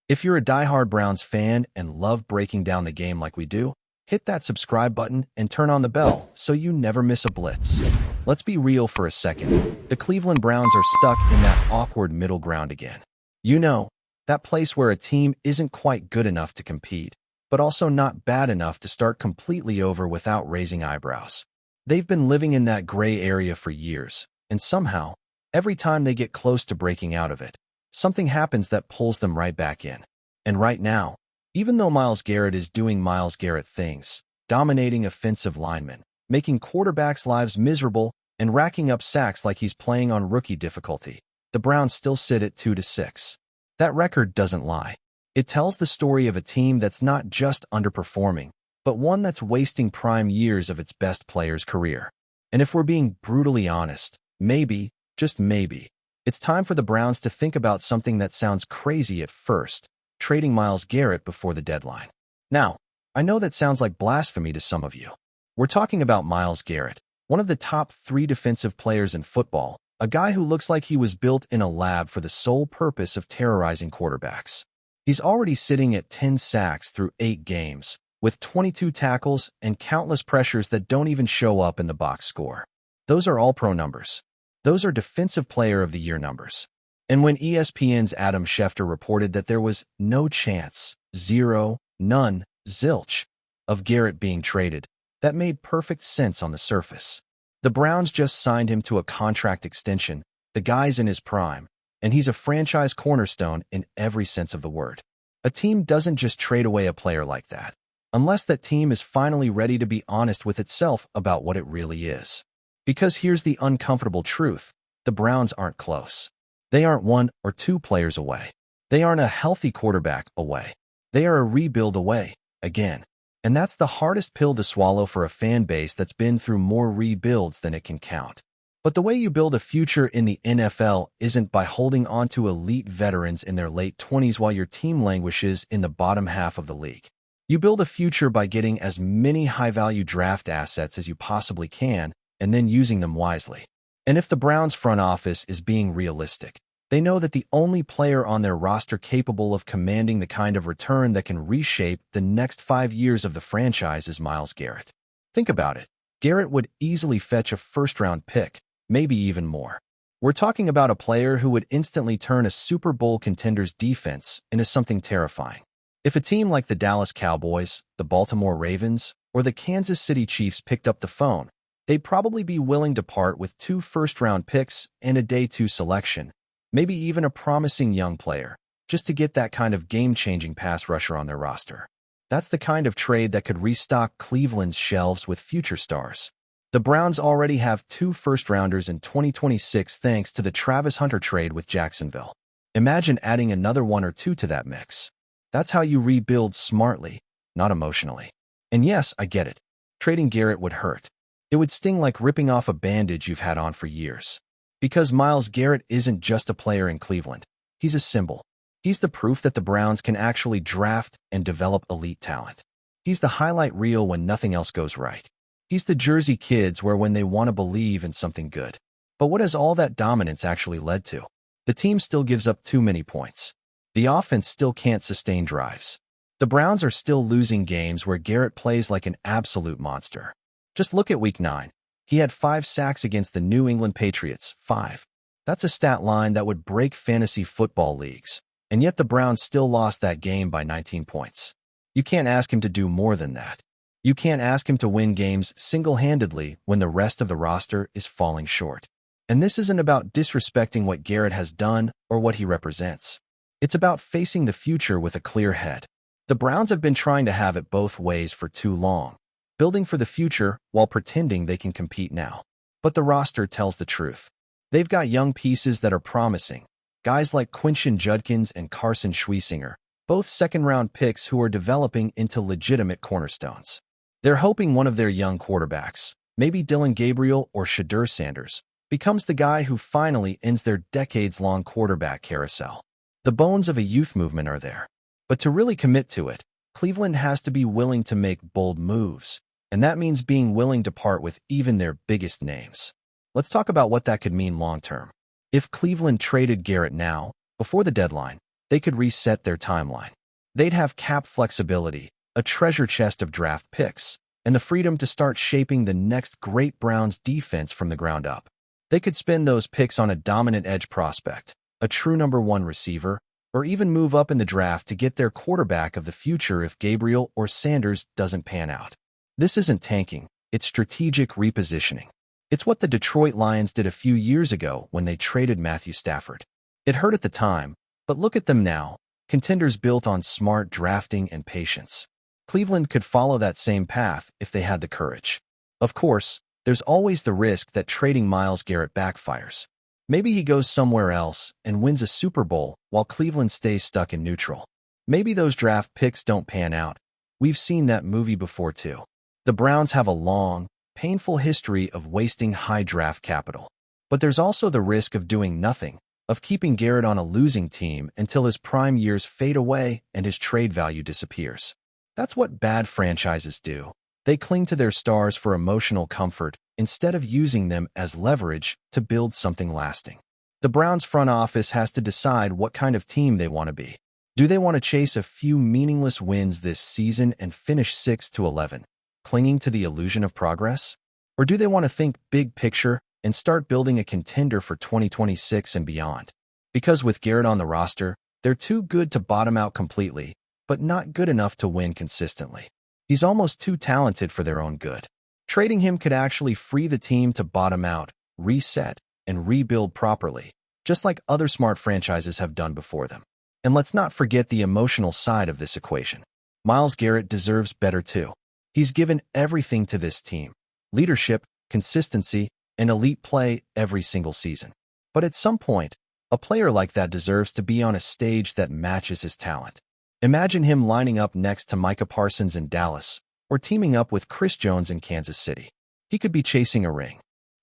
If you're a diehard Browns fan and love breaking down the game like we do, hit that subscribe button and turn on the bell so you never miss a blitz. Let's be real for a second. The Cleveland Browns are stuck in that awkward middle ground again. You know, that place where a team isn't quite good enough to compete, but also not bad enough to start completely over without raising eyebrows. They've been living in that gray area for years, and somehow, every time they get close to breaking out of it, something happens that pulls them right back in. And right now, even though Myles Garrett is doing Myles Garrett things, dominating offensive linemen, making quarterbacks' lives miserable, and racking up sacks like he's playing on rookie difficulty, the Browns still sit at 2-6. That record doesn't lie. It tells the story of a team that's not just underperforming, but one that's wasting prime years of its best player's career. And if we're being brutally honest, maybe, just maybe, it's time for the Browns to think about something that sounds crazy at first: trading Myles Garrett before the deadline. Now, I know that sounds like blasphemy to some of you. We're talking about Myles Garrett, one of the top 3 defensive players in football, a guy who looks like he was built in a lab for the sole purpose of terrorizing quarterbacks. He's already sitting at 10 sacks through 8 games, with 22 tackles and countless pressures that don't even show up in the box score. Those are all-pro numbers. Those are Defensive Player of the Year numbers. And when ESPN's Adam Schefter reported that there was no chance, zero, none, zilch, of Garrett being traded, that made perfect sense on the surface. The Browns just signed him to a contract extension, the guy's in his prime, and he's a franchise cornerstone in every sense of the word. A team doesn't just trade away a player like that, unless that team is finally ready to be honest with itself about what it really is. Because here's the uncomfortable truth: the Browns aren't close. They aren't 1 or 2 players away. They aren't a healthy quarterback away. They are a rebuild away, again. And that's the hardest pill to swallow for a fan base that's been through more rebuilds than it can count. But the way you build a future in the NFL isn't by holding on to elite veterans in their late 20s while your team languishes in the bottom half of the league. You build a future by getting as many high-value draft assets as you possibly can, and then using them wisely. And if the Browns front office is being realistic, they know that the only player on their roster capable of commanding the kind of return that can reshape the next 5 years of the franchise is Myles Garrett. Think about it. Garrett would easily fetch a first-round pick, maybe even more. We're talking about a player who would instantly turn a Super Bowl contender's defense into something terrifying. If a team like the Dallas Cowboys, the Baltimore Ravens, or the Kansas City Chiefs picked up the phone, they'd probably be willing to part with 2 first-round picks and a day 2 selection, maybe even a promising young player, just to get that kind of game-changing pass rusher on their roster. That's the kind of trade that could restock Cleveland's shelves with future stars. The Browns already have 2 first-rounders in 2026 thanks to the Travis Hunter trade with Jacksonville. Imagine adding another 1 or 2 to that mix. That's how you rebuild smartly, not emotionally. And yes, I get it. Trading Garrett would hurt. It would sting like ripping off a bandage you've had on for years. Because Myles Garrett isn't just a player in Cleveland. He's a symbol. He's the proof that the Browns can actually draft and develop elite talent. He's the highlight reel when nothing else goes right. He's the Jersey kids where when they want to believe in something good. But what has all that dominance actually led to? The team still gives up too many points. The offense still can't sustain drives. The Browns are still losing games where Garrett plays like an absolute monster. Just look at Week 9. He had 5 sacks against the New England Patriots. 5. That's a stat line that would break fantasy football leagues. And yet the Browns still lost that game by 19 points. You can't ask him to do more than that. You can't ask him to win games single-handedly when the rest of the roster is falling short. And this isn't about disrespecting what Garrett has done or what he represents. It's about facing the future with a clear head. The Browns have been trying to have it both ways for too long, building for the future while pretending they can compete now. But the roster tells the truth. They've got young pieces that are promising, guys like Quinshon Judkins and Carson Schweissinger, both second-round picks who are developing into legitimate cornerstones. They're hoping one of their young quarterbacks, maybe Dylan Gabriel or Shadur Sanders, becomes the guy who finally ends their decades-long quarterback carousel. The bones of a youth movement are there. But to really commit to it, Cleveland has to be willing to make bold moves, and that means being willing to part with even their biggest names. Let's talk about what that could mean long-term. If Cleveland traded Garrett now, before the deadline, they could reset their timeline. They'd have cap flexibility, a treasure chest of draft picks, and the freedom to start shaping the next great Browns defense from the ground up. They could spend those picks on a dominant edge prospect, a true number one receiver, or even move up in the draft to get their quarterback of the future if Gabriel or Sanders doesn't pan out. This isn't tanking, it's strategic repositioning. It's what the Detroit Lions did a few years ago when they traded Matthew Stafford. It hurt at the time, but look at them now, contenders built on smart drafting and patience. Cleveland could follow that same path if they had the courage. Of course, there's always the risk that trading Myles Garrett backfires. Maybe he goes somewhere else and wins a Super Bowl while Cleveland stays stuck in neutral. Maybe those draft picks don't pan out. We've seen that movie before too. The Browns have a long, painful history of wasting high draft capital. But there's also the risk of doing nothing, of keeping Garrett on a losing team until his prime years fade away and his trade value disappears. That's what bad franchises do. They cling to their stars for emotional comfort instead of using them as leverage to build something lasting. The Browns front office has to decide what kind of team they want to be. Do they want to chase a few meaningless wins this season and finish 6-11, clinging to the illusion of progress? Or do they want to think big picture and start building a contender for 2026 and beyond? Because with Garrett on the roster, they're too good to bottom out completely, but not good enough to win consistently. He's almost too talented for their own good. Trading him could actually free the team to bottom out, reset, and rebuild properly, just like other smart franchises have done before them. And let's not forget the emotional side of this equation. Myles Garrett deserves better too. He's given everything to this team: leadership, consistency, and elite play every single season. But at some point, a player like that deserves to be on a stage that matches his talent. Imagine him lining up next to Micah Parsons in Dallas, or teaming up with Chris Jones in Kansas City. He could be chasing a ring,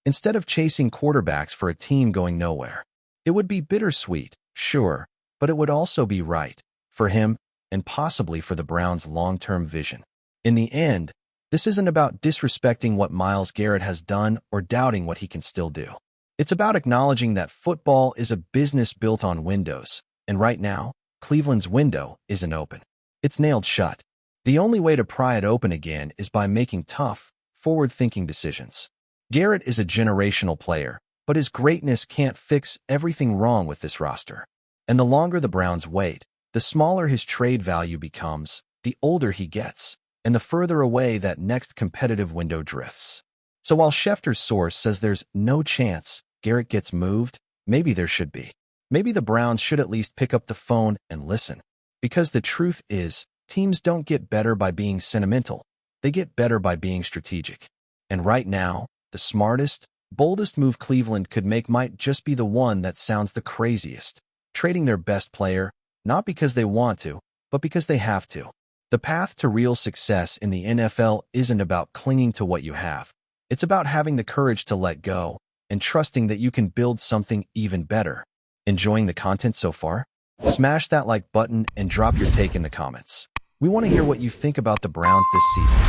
instead of chasing quarterbacks for a team going nowhere. It would be bittersweet, sure, but it would also be right, for him, and possibly for the Browns' long-term vision. In the end, this isn't about disrespecting what Myles Garrett has done or doubting what he can still do. It's about acknowledging that football is a business built on windows, and right now, Cleveland's window isn't open. It's nailed shut. The only way to pry it open again is by making tough, forward-thinking decisions. Garrett is a generational player, but his greatness can't fix everything wrong with this roster. And the longer the Browns wait, the smaller his trade value becomes, the older he gets, and the further away that next competitive window drifts. So while Schefter's source says there's no chance Garrett gets moved, maybe there should be. Maybe the Browns should at least pick up the phone and listen. Because the truth is, teams don't get better by being sentimental. They get better by being strategic. And right now, the smartest, boldest move Cleveland could make might just be the one that sounds the craziest: trading their best player, not because they want to, but because they have to. The path to real success in the NFL isn't about clinging to what you have. It's about having the courage to let go and trusting that you can build something even better. Enjoying the content so far? Smash that like button and drop your take in the comments. We want to hear what you think about the Browns this season.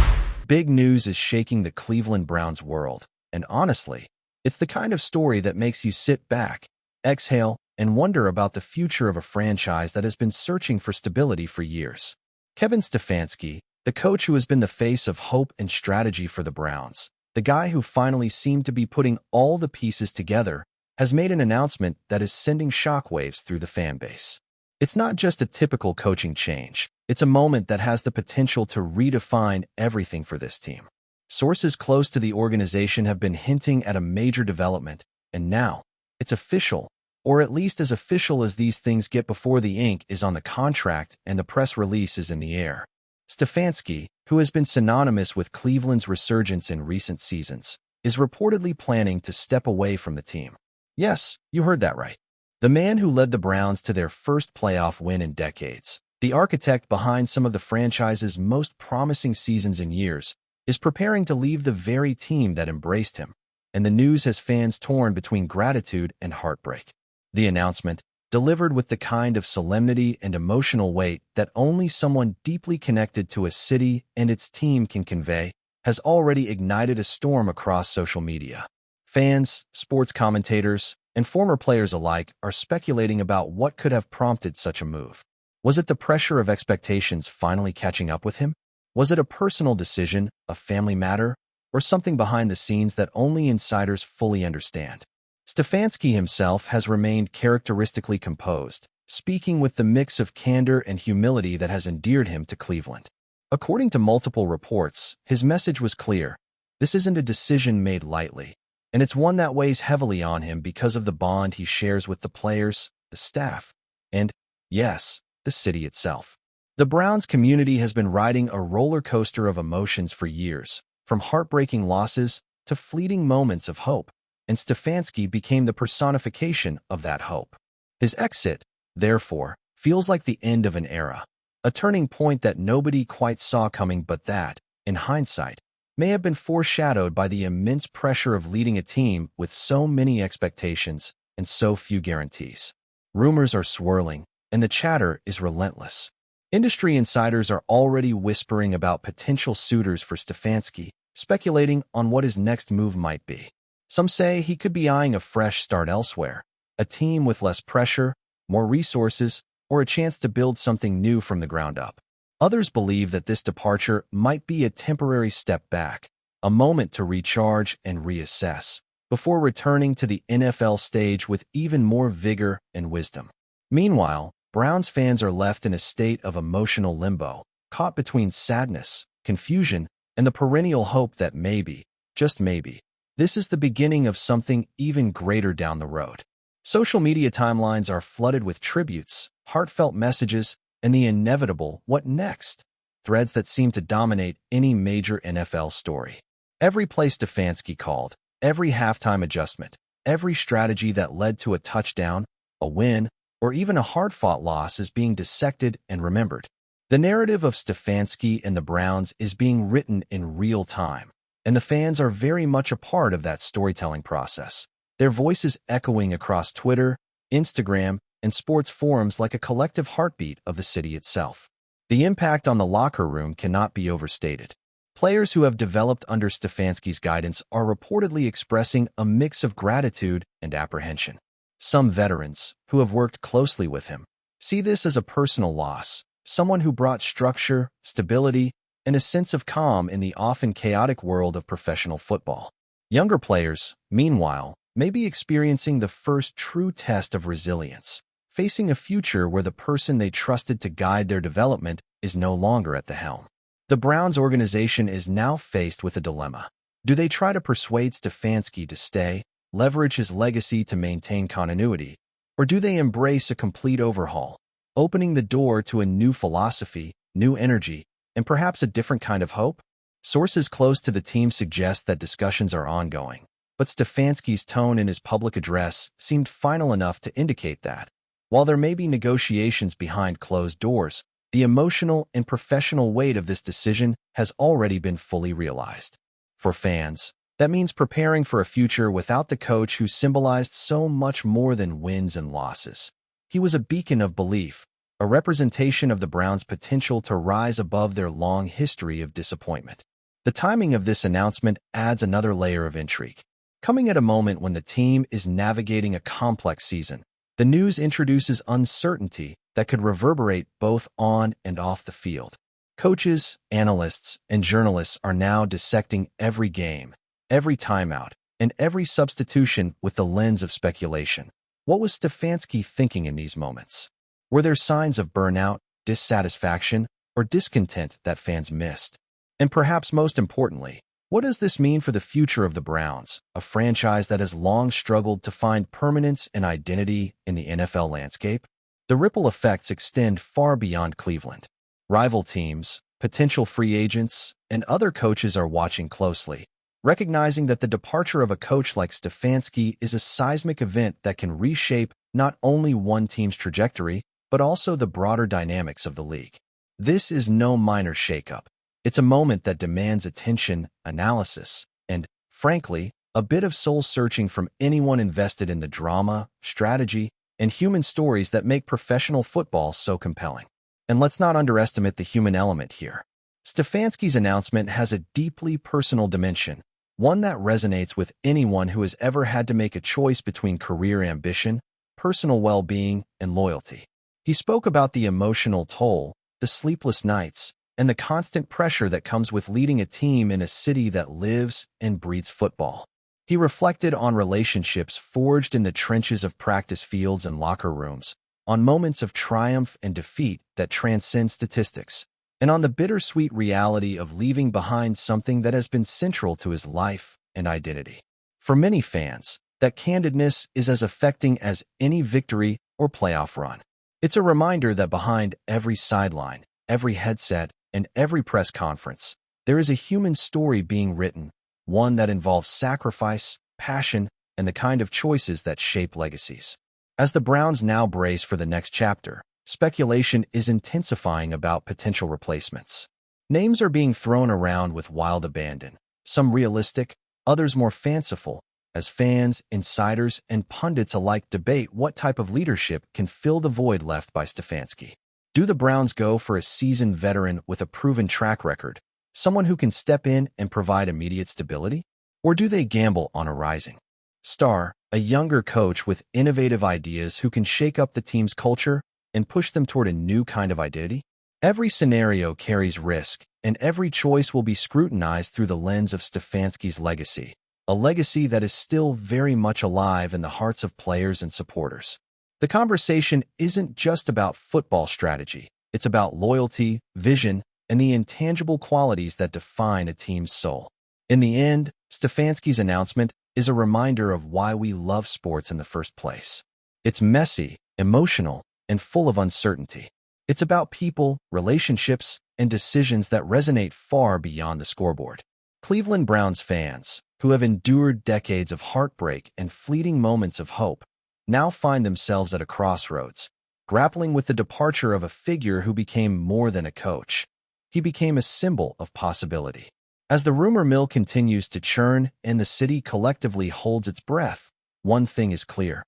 Big news is shaking the Cleveland Browns world, and honestly, it's the kind of story that makes you sit back, exhale, and wonder about the future of a franchise that has been searching for stability for years. Kevin Stefanski, the coach who has been the face of hope and strategy for the Browns, the guy who finally seemed to be putting all the pieces together, has made an announcement that is sending shockwaves through the fan base. It's not just a typical coaching change. It's a moment that has the potential to redefine everything for this team. Sources close to the organization have been hinting at a major development, and now, it's official, or at least as official as these things get before the ink is on the contract and the press release is in the air. Stefanski, who has been synonymous with Cleveland's resurgence in recent seasons, is reportedly planning to step away from the team. Yes, you heard that right. The man who led the Browns to their first playoff win in decades, the architect behind some of the franchise's most promising seasons in years, is preparing to leave the very team that embraced him, and the news has fans torn between gratitude and heartbreak. The announcement, delivered with the kind of solemnity and emotional weight that only someone deeply connected to a city and its team can convey, has already ignited a storm across social media. Fans, sports commentators, and former players alike are speculating about what could have prompted such a move. Was it the pressure of expectations finally catching up with him? Was it a personal decision, a family matter, or something behind the scenes that only insiders fully understand? Stefanski himself has remained characteristically composed, speaking with the mix of candor and humility that has endeared him to Cleveland. According to multiple reports, his message was clear. This isn't a decision made lightly, and it's one that weighs heavily on him because of the bond he shares with the players, the staff, and, yes, the city itself. The Browns community has been riding a roller coaster of emotions for years, from heartbreaking losses to fleeting moments of hope, and Stefanski became the personification of that hope. His exit, therefore, feels like the end of an era, a turning point that nobody quite saw coming but that, in hindsight, may have been foreshadowed by the immense pressure of leading a team with so many expectations and so few guarantees. Rumors are swirling, and the chatter is relentless. Industry insiders are already whispering about potential suitors for Stefanski, speculating on what his next move might be. Some say he could be eyeing a fresh start elsewhere, a team with less pressure, more resources, or a chance to build something new from the ground up. Others believe that this departure might be a temporary step back, a moment to recharge and reassess, before returning to the NFL stage with even more vigor and wisdom. Meanwhile, Browns fans are left in a state of emotional limbo, caught between sadness, confusion, and the perennial hope that maybe, just maybe, this is the beginning of something even greater down the road. Social media timelines are flooded with tributes, heartfelt messages, and the inevitable "what next?" threads that seem to dominate any major NFL story. Every play Stefanski called, every halftime adjustment, every strategy that led to a touchdown, a win, or even a hard-fought loss is being dissected and remembered. The narrative of Stefanski and the Browns is being written in real time, and the fans are very much a part of that storytelling process, their voices echoing across Twitter, Instagram, and sports forums like a collective heartbeat of the city itself. The impact on the locker room cannot be overstated. Players who have developed under Stefanski's guidance are reportedly expressing a mix of gratitude and apprehension. Some veterans, who have worked closely with him, see this as a personal loss, someone who brought structure, stability, and a sense of calm in the often chaotic world of professional football. Younger players, meanwhile, may be experiencing the first true test of resilience, facing a future where the person they trusted to guide their development is no longer at the helm. The Browns organization is now faced with a dilemma. Do they try to persuade Stefanski to stay, leverage his legacy to maintain continuity, or do they embrace a complete overhaul, opening the door to a new philosophy, new energy, and perhaps a different kind of hope? Sources close to the team suggest that discussions are ongoing, but Stefanski's tone in his public address seemed final enough to indicate that, while there may be negotiations behind closed doors, the emotional and professional weight of this decision has already been fully realized. For fans, that means preparing for a future without the coach who symbolized so much more than wins and losses. He was a beacon of belief, a representation of the Browns' potential to rise above their long history of disappointment. The timing of this announcement adds another layer of intrigue. Coming at a moment when the team is navigating a complex season, the news introduces uncertainty that could reverberate both on and off the field. Coaches, analysts, and journalists are now dissecting every game, every timeout, and every substitution with the lens of speculation. What was Stefanski thinking in these moments? Were there signs of burnout, dissatisfaction, or discontent that fans missed? And perhaps most importantly, what does this mean for the future of the Browns, a franchise that has long struggled to find permanence and identity in the NFL landscape? The ripple effects extend far beyond Cleveland. Rival teams, potential free agents, and other coaches are watching closely, recognizing that the departure of a coach like Stefanski is a seismic event that can reshape not only one team's trajectory, but also the broader dynamics of the league. This is no minor shakeup. It's a moment that demands attention, analysis, and, frankly, a bit of soul-searching from anyone invested in the drama, strategy, and human stories that make professional football so compelling. And let's not underestimate the human element here. Stefanski's announcement has a deeply personal dimension, one that resonates with anyone who has ever had to make a choice between career ambition, personal well-being, and loyalty. He spoke about the emotional toll, the sleepless nights, and the constant pressure that comes with leading a team in a city that lives and breathes football. He reflected on relationships forged in the trenches of practice fields and locker rooms, on moments of triumph and defeat that transcend statistics, and on the bittersweet reality of leaving behind something that has been central to his life and identity. For many fans, that candidness is as affecting as any victory or playoff run. It's a reminder that behind every sideline, every headset, and every press conference, there is a human story being written, one that involves sacrifice, passion, and the kind of choices that shape legacies. As the Browns now brace for the next chapter, speculation is intensifying about potential replacements. Names are being thrown around with wild abandon, some realistic, others more fanciful, as fans, insiders, and pundits alike debate what type of leadership can fill the void left by Stefanski. Do the Browns go for a seasoned veteran with a proven track record, someone who can step in and provide immediate stability? Or do they gamble on a rising star, a younger coach with innovative ideas who can shake up the team's culture and push them toward a new kind of identity? Every scenario carries risk, and every choice will be scrutinized through the lens of Stefanski's legacy, a legacy that is still very much alive in the hearts of players and supporters. The conversation isn't just about football strategy. It's about loyalty, vision, and the intangible qualities that define a team's soul. In the end, Stefanski's announcement is a reminder of why we love sports in the first place. It's messy, emotional, and full of uncertainty. It's about people, relationships, and decisions that resonate far beyond the scoreboard. Cleveland Browns fans, who have endured decades of heartbreak and fleeting moments of hope, now find themselves at a crossroads, grappling with the departure of a figure who became more than a coach. He became a symbol of possibility. As the rumor mill continues to churn and the city collectively holds its breath, one thing is clear.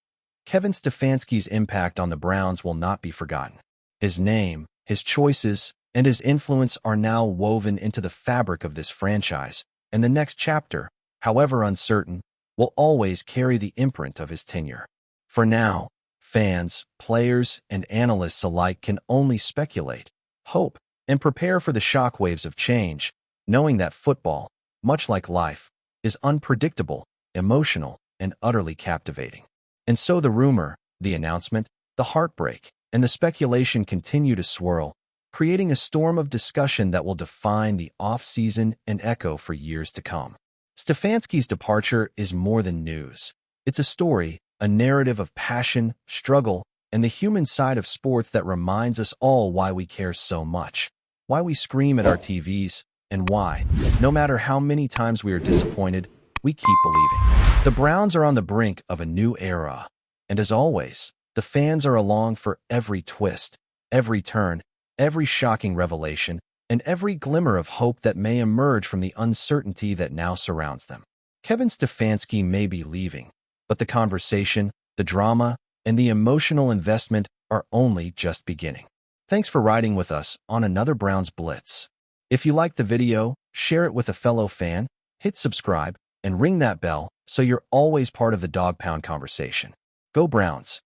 Kevin Stefanski's impact on the Browns will not be forgotten. His name, his choices, and his influence are now woven into the fabric of this franchise, and the next chapter, however uncertain, will always carry the imprint of his tenure. For now, fans, players, and analysts alike can only speculate, hope, and prepare for the shockwaves of change, knowing that football, much like life, is unpredictable, emotional, and utterly captivating. And so the rumor, the announcement, the heartbreak, and the speculation continue to swirl, creating a storm of discussion that will define the off-season and echo for years to come. Stefanski's departure is more than news. It's a story, a narrative of passion, struggle, and the human side of sports that reminds us all why we care so much, why we scream at our TVs, and why, no matter how many times we are disappointed, we keep believing. The Browns are on the brink of a new era, and as always, the fans are along for every twist, every turn, every shocking revelation, and every glimmer of hope that may emerge from the uncertainty that now surrounds them. Kevin Stefanski may be leaving, but the conversation, the drama, and the emotional investment are only just beginning. Thanks for riding with us on another Browns Blitz. If you liked the video, share it with a fellow fan, hit subscribe, and ring that bell so you're always part of the Dawg Pound conversation. Go Browns!